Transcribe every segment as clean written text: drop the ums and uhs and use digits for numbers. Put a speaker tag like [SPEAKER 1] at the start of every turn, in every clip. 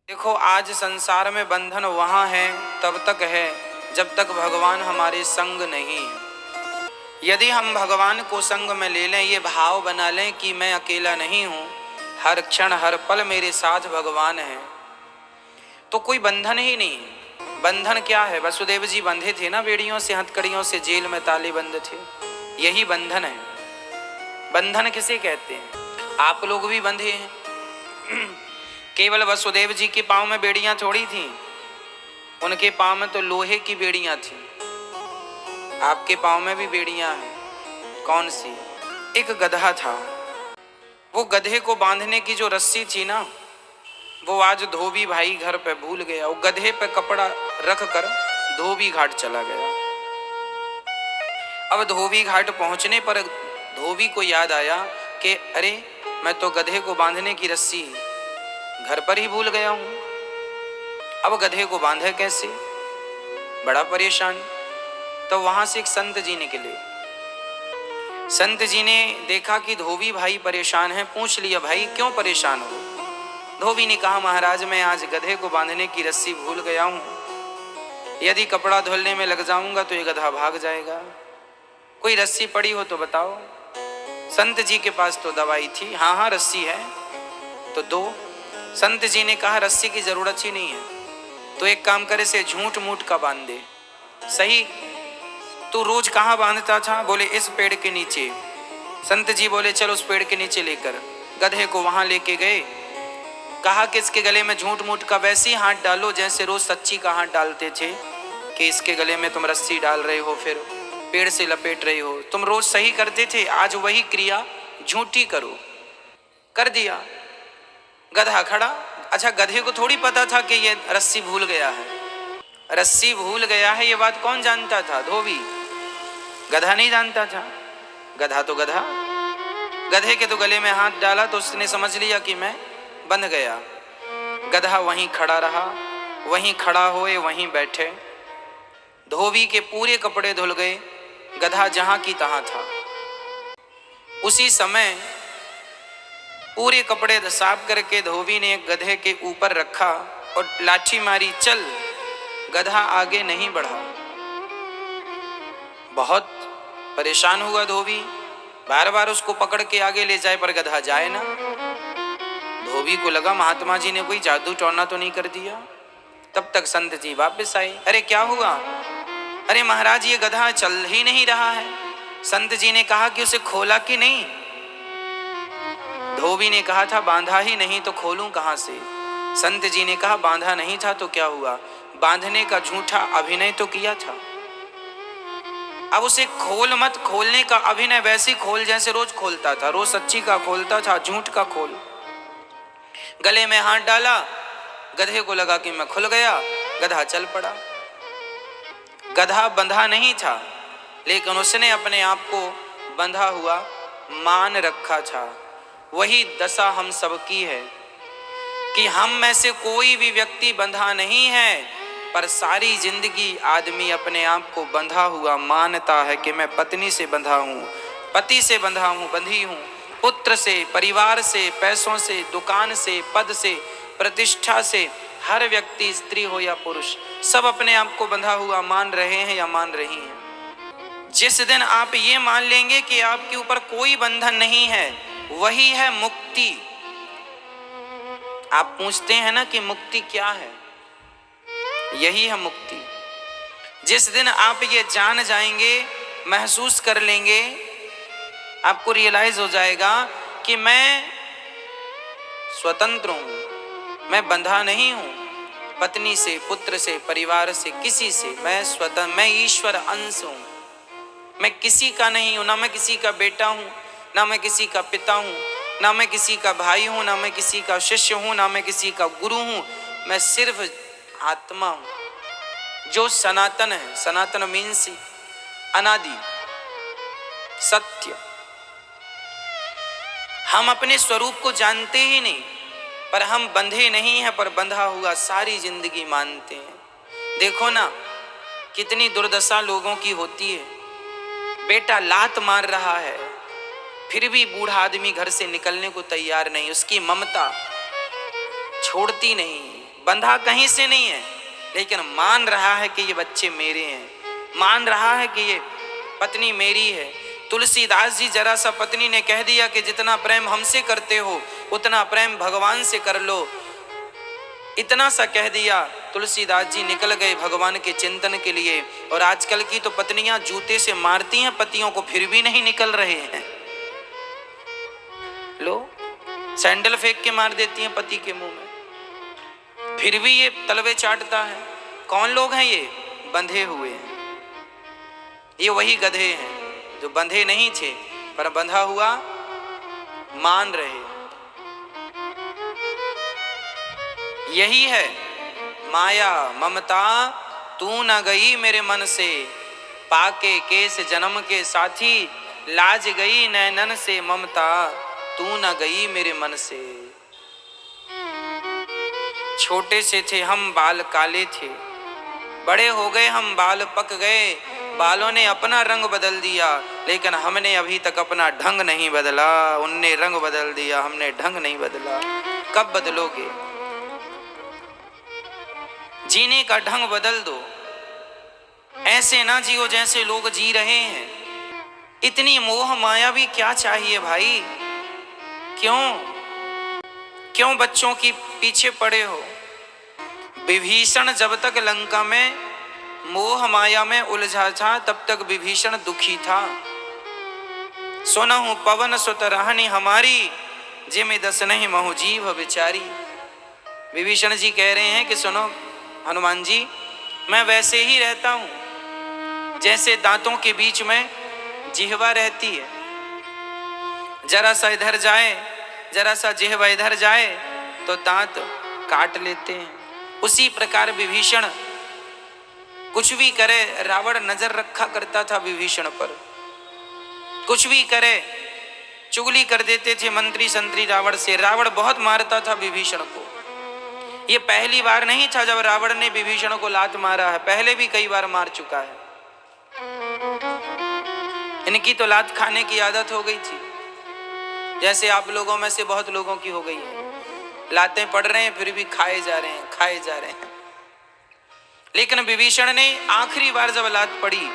[SPEAKER 1] देखो, आज संसार में बंधन वहाँ है तब तक है जब तक भगवान हमारे संग नहीं है। यदि हम भगवान को संग में ले लें, ये भाव बना लें कि मैं अकेला नहीं हूँ, हर क्षण हर पल मेरे साथ भगवान है, तो कोई बंधन ही नहीं है। बंधन क्या है? वसुदेव जी बंधे थे ना बेड़ियों से, हथकड़ियों से, जेल में ताले बंद थे, यही बंधन है। बंधन किसे कहते हैं? आप लोग भी बंधे हैं। केवल वसुदेव जी के पांव में बेड़ियां थोड़ी थीं, उनके पांव में तो लोहे की बेड़ियां थीं। आपके पांव में भी बेड़ियां हैं। कौन सी? एक गधा था, वो गधे को बांधने की जो रस्सी थी ना, वो आज धोबी भाई घर पे भूल गया। वो गधे पे कपड़ा रख कर धोबी घाट चला गया। अब धोबी घाट पहुंचने पर धोबी को याद आया कि अरे, मैं तो गधे को बांधने की रस्सी घर पर ही भूल गया हूं। अब गधे को बांधे कैसे? बड़ा परेशान। तो वहां से एक संत जी निकले। संत जी ने देखा कि धोबी भाई परेशान है, पूछ लिया, भाई क्यों परेशान हो? धोबी ने कहा, महाराज मैं आज गधे को बांधने की रस्सी भूल गया हूं, यदि कपड़ा धुलने में लग जाऊंगा तो ये गधा भाग जाएगा, कोई रस्सी पड़ी हो तो बताओ। संत जी के पास तो दवाई थी। हाँ हाँ रस्सी है तो दो। संत जी ने कहा, रस्सी की जरूरत ही नहीं है, तो एक काम करे, से झूठ मूठ का बांध दे। सही, तू रोज कहाँ बांधता था? बोले इस पेड़ के नीचे। संत जी बोले चल उस पेड़ के नीचे लेकर गधे को वहां लेके गए। कहा कि इसके गले में झूठ मूठ का वैसे ही हाथ डालो जैसे रोज सच्ची का हाथ डालते थे, कि इसके गले में तुम रस्सी डाल रहे हो, फिर पेड़ से लपेट रहे हो, तुम रोज सही करते थे, आज वही क्रिया झूठी करो। कर दिया। गधा खड़ा। अच्छा, गधे को थोड़ी पता था कि ये रस्सी भूल गया है। रस्सी भूल गया है ये बात कौन जानता था? धोबी। गधा नहीं जानता था। गधा तो गधा, गधे के तो गले में हाथ डाला तो उसने समझ लिया कि मैं बंध गया। गधा वहीं खड़ा रहा, वहीं खड़ा होए वहीं बैठे। धोबी के पूरे कपड़े धुल गए, गधा जहां की तहां था। उसी समय पूरे कपड़े साफ करके धोबी ने गधे के ऊपर रखा और लाठी मारी, चल। गधा आगे नहीं बढ़ा। बहुत परेशान हुआ धोबी, बार बार उसको पकड़ के आगे ले जाए पर गधा जाए ना। धोबी को लगा महात्मा जी ने कोई जादू टोना तो नहीं कर दिया। तब तक संत जी वापस आए। अरे क्या हुआ? अरे महाराज ये गधा चल ही नहीं रहा है। संत जी ने कहा कि उसे खोला कि नहीं? धोबी ने कहा था बांधा ही नहीं तो खोलूं कहां से? संत जी ने कहा बांधा नहीं था तो क्या हुआ? बांधने का झूठा अभिनय तो किया था। अब उसे खोल मत, खोलने का अभिनय वैसे खोल जैसे रोज खोलता था, रोज सच्ची का खोलता था, झूठ का खोल। गले में हाथ डाला, गधे को लगा कि मैं खुल गया, गधा चल पड़ा। गधा बंधा नहीं था, लेकिन उसने अपने आप को बंधा हुआ मान रखा था। वही दशा हम सबकी है कि हम में से कोई भी व्यक्ति बंधा नहीं है, पर सारी जिंदगी आदमी अपने आप को बंधा हुआ मानता है कि मैं पत्नी से बंधा हूँ, पति से बंधा हूँ, बंधी हूँ, पुत्र से, परिवार से, पैसों से, दुकान से, पद से, प्रतिष्ठा से। हर व्यक्ति, स्त्री हो या पुरुष, सब अपने आप को बंधा हुआ मान रहे हैं या मान रही हैं। जिस दिन आप ये मान लेंगे कि आपके ऊपर कोई बंधन नहीं है, वही है मुक्ति। आप पूछते हैं ना कि मुक्ति क्या है? यही है मुक्ति। जिस दिन आप ये जान जाएंगे, महसूस कर लेंगे, आपको रियलाइज हो जाएगा कि मैं स्वतंत्र हूं, मैं बंधा नहीं हूं पत्नी से, पुत्र से, परिवार से, किसी से। मैं स्वतंत्र, मैं ईश्वर अंश हूं, मैं किसी का नहीं हूं, ना मैं किसी का बेटा हूं, ना मैं किसी का पिता हूं, ना मैं किसी का भाई हूं, ना मैं किसी का शिष्य हूं, ना मैं किसी का गुरु हूं। मैं सिर्फ आत्मा हूं जो सनातन है। सनातन मीन्स अनादि, सत्य। हम अपने स्वरूप को जानते ही नहीं, पर हम बंधे नहीं हैं, पर बंधा हुआ सारी जिंदगी मानते हैं। देखो ना कितनी दुर्दशा लोगों की होती है। बेटा लात मार रहा है, फिर भी बूढ़ा आदमी घर से निकलने को तैयार नहीं, उसकी ममता छोड़ती नहीं, बंधा कहीं से नहीं है, लेकिन मान रहा है कि ये बच्चे मेरे हैं, मान रहा है कि ये पत्नी मेरी है। तुलसीदास जी जरा सा पत्नी ने कह दिया कि जितना प्रेम हमसे करते हो उतना प्रेम भगवान से कर लो, इतना सा कह दिया, तुलसीदास जी निकल गए भगवान के चिंतन के लिए। और आजकल की तो पत्नियां जूते से मारती हैं पतियों को, फिर भी नहीं निकल रहे हैं। लो, सैंडल फेंक के मार देती हैं पति के मुंह में, फिर भी ये तलवे चाटता है। कौन लोग हैं ये? बंधे हुए हैं। ये वही गधे हैं जो बंधे नहीं थे पर बंधा हुआ मान रहे। यही है माया ममता, तू न गई मेरे मन से, पाके केस जन्म के साथी, लाज गई नैनन से ममता, तू न गई मेरे मन से। छोटे से थे हम बाल काले थे, बड़े हो गए हम बाल पक गए, बालों ने अपना रंग बदल दिया, लेकिन हमने अभी तक अपना ढंग नहीं बदला। उनने रंग बदल दिया, हमने ढंग नहीं बदला। कब बदलोगे? जीने का ढंग बदल दो, ऐसे ना जियो जैसे लोग जी रहे हैं। इतनी मोह माया भी क्या चाहिए भाई? क्यों बच्चों की पीछे पड़े हो? विभीषण जब तक लंका में मोह माया में उलझा था तब तक विभीषण दुखी था। सुनहु पवन सुत रहनी हमारी, जिमि दस नहीं महु जीव बिचारी। विभीषण जी कह रहे हैं कि सुनो हनुमान जी, मैं वैसे ही रहता हूं जैसे दांतों के बीच में जिह्वा रहती है। जरा सा इधर जाए, जरा सा जिह्वा इधर जाए तो दांत काट लेते हैं। उसी प्रकार विभीषण कुछ भी करे, रावण नजर रखा करता था विभीषण पर। कुछ भी करे, चुगली कर देते थे मंत्री संतरी रावण से। रावण बहुत मारता था विभीषण को। ये पहली बार नहीं था जब रावण ने विभीषण को लात मारा है, पहले भी कई बार मार चुका है। इनकी तो लात खाने की आदत हो गई थी, जैसे आप लोगों में से बहुत लोगों की हो गई है। लातें पड़ रहे हैं फिर भी खाए जा रहे हैं, खाए जा रहे हैं। लेकिन विभीषण ने आखिरी बार जब लात पड़ी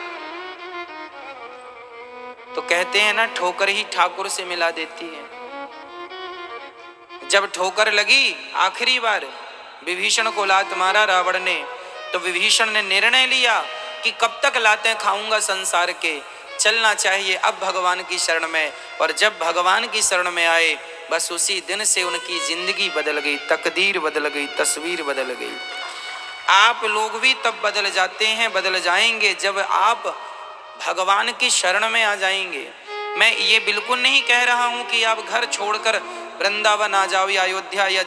[SPEAKER 1] तो कहते हैं ना, ठोकर ही ठाकुर से मिला देती है। जब ठोकर लगी आखिरी बार, विभीषण को लात मारा रावण ने, तो विभीषण ने निर्णय लिया कि कब तक लातें खाऊंगा संसार के, चलना चाहिए अब भगवान की शरण में। और जब भगवान की शरण में आए, बस उसी दिन से उनकी जिंदगी बदल गई, तकदीर बदल गई, तस्वीर बदल गई। आप लोग भी तब बदल जाते हैं, बदल जाएंगे जब आप भगवान की शरण में आ जाएंगे। मैं ये बिल्कुल नहीं कह रहा हूं कि आप घर छोड़कर वृंदावन आ जाओ या अयोध्या या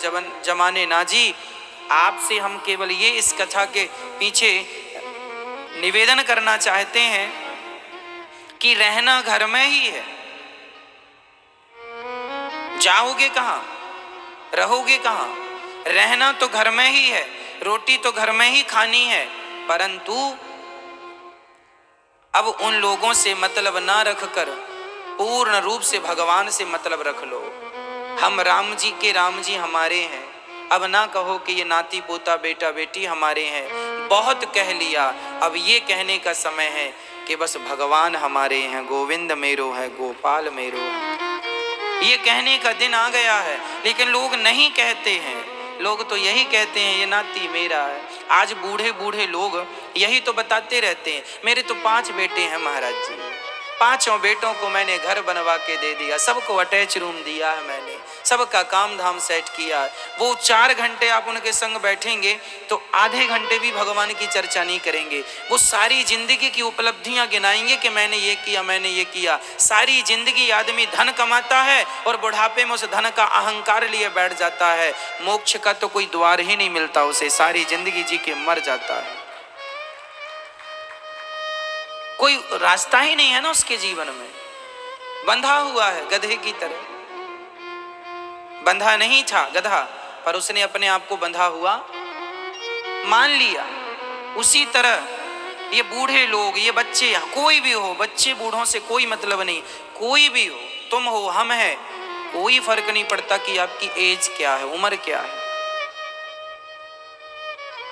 [SPEAKER 1] जमाने ना जी। आपसे हम केवल ये इस कथा के पीछे निवेदन करना चाहते हैं कि रहना घर में ही है। जाओगे कहां, रहोगे कहां? रहना तो घर में ही है, रोटी तो घर में ही खानी है, परंतु अब उन लोगों से मतलब ना रखकर पूर्ण रूप से भगवान से मतलब रख लो। हम राम जी के राम जी हमारे हैं। अब ना कहो कि ये नाती पोता बेटा बेटी हमारे हैं। बहुत कह लिया, अब ये कहने का समय है कि बस भगवान हमारे हैं, गोविंद मेरो है, गोपाल मेरो है। ये कहने का दिन आ गया है, लेकिन लोग नहीं कहते हैं। लोग तो यही कहते हैं ये नाती मेरा है। आज बूढ़े बूढ़े लोग यही तो बताते रहते हैं, मेरे तो 5 बेटे हैं महाराज जी, 5 बेटों को मैंने घर बनवा के दे दिया, सबको अटैच रूम दिया है मैंने, सबका काम धाम सेट किया। वो 4 घंटे आप उनके संग बैठेंगे तो आधे घंटे भी भगवान की चर्चा नहीं करेंगे। वो सारी जिंदगी की उपलब्धियां गिनाएंगे कि मैंने ये किया, मैंने ये किया। सारी जिंदगी आदमी धन कमाता है और बुढ़ापे में उस धन का अहंकार लिए बैठ जाता है। मोक्ष का तो कोई द्वार ही नहीं मिलता उसे, सारी जिंदगी जी के मर जाता है। कोई रास्ता ही नहीं है ना उसके जीवन में, बंधा हुआ है गधे की तरह। बंधा नहीं था गधा, पर उसने अपने आप को बंधा हुआ मान लिया। उसी तरह ये बूढ़े लोग, ये बच्चे, कोई भी हो, बच्चे बूढ़ों से कोई मतलब नहीं, कोई भी हो, तुम हो, हम हैं, कोई फर्क नहीं पड़ता कि आपकी एज क्या है, उम्र क्या है।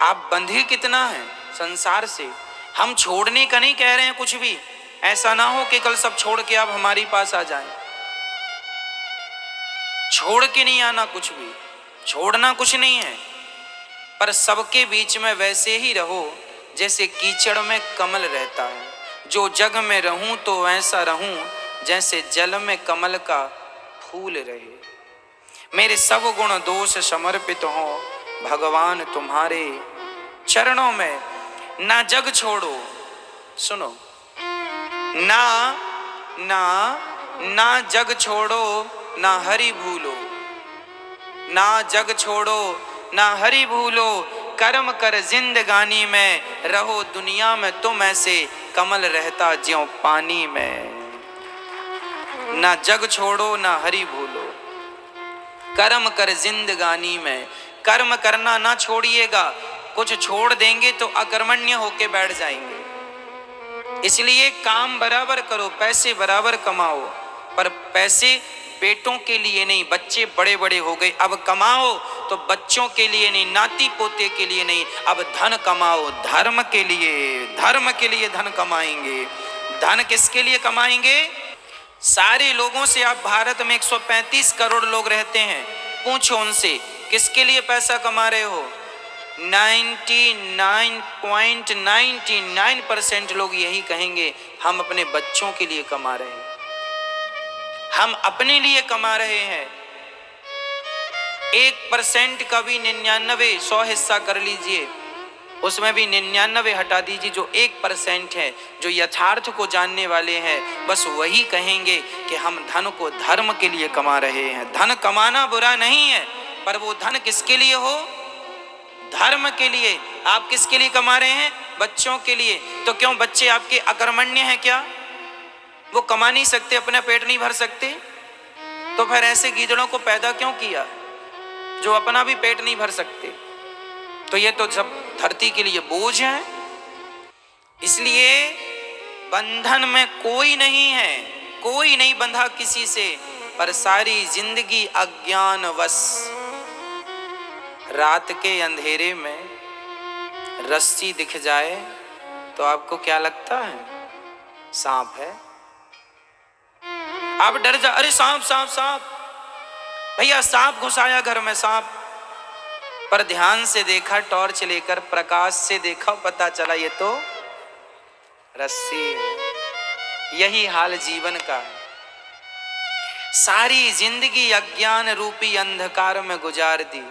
[SPEAKER 1] आप बंधे कितना हैं संसार से। हम छोड़ने का नहीं कह रहे हैं कुछ भी, ऐसा ना हो कि कल सब छोड़ के आप हमारे पास आ जाएं। छोड़ के नहीं आना कुछ भी, छोड़ना कुछ नहीं है, पर सबके बीच में वैसे ही रहो जैसे कीचड़ में कमल रहता है। जो जग में रहूं तो वैसा रहूं जैसे जल में कमल का फूल रहे। मेरे सब गुण दोष समर्पित हो भगवान तुम्हारे चरणों में। ना जग छोड़ो, सुनो, ना ना ना जग छोड़ो ना हरि भूलो, ना जग छोड़ो ना हरि भूलो। कर्म कर जिंदगानी में, रहो दुनिया में तुम ऐसे कमल रहता ज्यों पानी में। ना जग छोड़ो ना हरि भूलो, कर्म कर जिंदगानी में। कर्म करना ना छोड़िएगा, कुछ छोड़ देंगे तो अकर्मण्य होके बैठ जाएंगे। इसलिए काम बराबर करो, पैसे बराबर कमाओ, पर पैसे बेटों के लिए नहीं। बच्चे बड़े बड़े हो गए, अब कमाओ तो बच्चों के लिए नहीं, नाती पोते के लिए नहीं, अब धन कमाओ धर्म के लिए। धर्म के लिए धन कमाएंगे। धन किसके लिए कमाएंगे? सारे लोगों से, आप भारत में 135 करोड़ लोग रहते हैं, पूछो उनसे किसके लिए पैसा कमा रहे हो। 99.99% लोग यही कहेंगे, हम अपने बच्चों के लिए कमा रहे हैं, हम अपने लिए कमा रहे हैं। 1% का भी 99, 100 हिस्सा कर लीजिए, उसमें भी 99 हटा दीजिए। जो 1% है, जो यथार्थ को जानने वाले हैं, बस वही कहेंगे कि हम धन को धर्म के लिए कमा रहे हैं। धन कमाना बुरा नहीं है, पर वो धन किसके लिए हो? धर्म के लिए। आप किसके लिए कमा रहे हैं? बच्चों के लिए। तो क्यों बच्चे आपके अकर्मण्य हैं क्या? वो कमा नहीं सकते, अपना पेट नहीं भर सकते? तो फिर ऐसे गीदड़ों को पैदा क्यों किया जो अपना भी पेट नहीं भर सकते? तो ये तो सब धरती के लिए बोझ है। इसलिए बंधन में कोई नहीं है, कोई नहीं बंधा किसी से, पर सारी जिंदगी अज्ञानवश। रात के अंधेरे में रस्सी दिख जाए तो आपको क्या लगता है? सांप है। आप डर जा, अरे सांप सांप सांप, भैया सांप घुसाया घर में, सांप। पर ध्यान से देखा, टॉर्च लेकर प्रकाश से देखा, पता चला ये तो रस्सी है। यही हाल जीवन का है। सारी जिंदगी अज्ञान रूपी अंधकार में गुजार दी।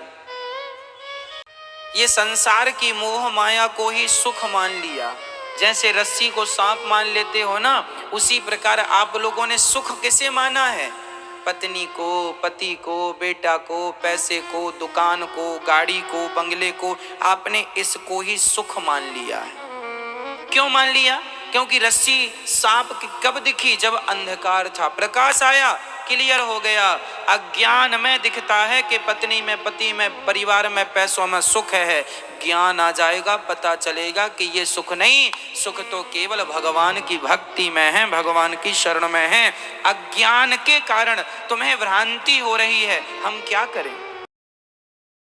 [SPEAKER 1] ये संसार की मोह माया को ही सुख मान लिया। जैसे रस्सी को सांप मान लेते हो ना, उसी प्रकार आप लोगों ने सुख किसे माना है? पत्नी को, पति को, बेटा को, पैसे को, दुकान को, गाड़ी को, बंगले को, आपने इसको ही सुख मान लिया है। क्यों मान लिया? क्योंकि रस्सी सांप की कब दिखी? जब अंधकार था। प्रकाश आया, क्लियर हो गया। अज्ञान में दिखता है कि पत्नी में, पति में, परिवार में, पैसों में सुख है। ज्ञान आ जाएगा, पता चलेगा कि ये सुख नहीं, सुख तो केवल भगवान की भक्ति में है, भगवान की शरण में है। अज्ञान के कारण तुम्हें भ्रांति हो रही है, हम क्या करें?